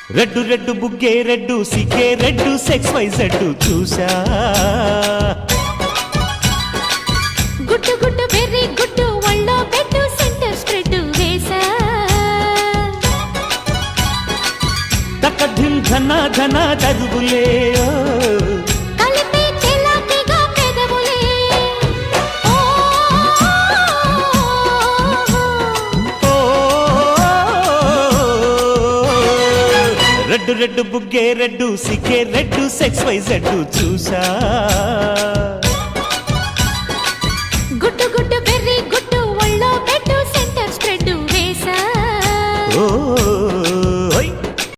red red బుగ్గే red సిగ్గే red sex Y Z చూసా గుట్టు గుట్టు బెర్రీ గుట్టు వళ్ళో పెట్టు సెంటర్ స్ప్రెడ్ వేసా తక ధిమ్ ధన ధన దరువులే కలిపి చెలాకిగా పెదవులే రెడ్డు రెడ్డు బుగ్గే రెడ్డు సిగ్గే రెడ్డు సెక్స్ వై జెడ్డు చూసా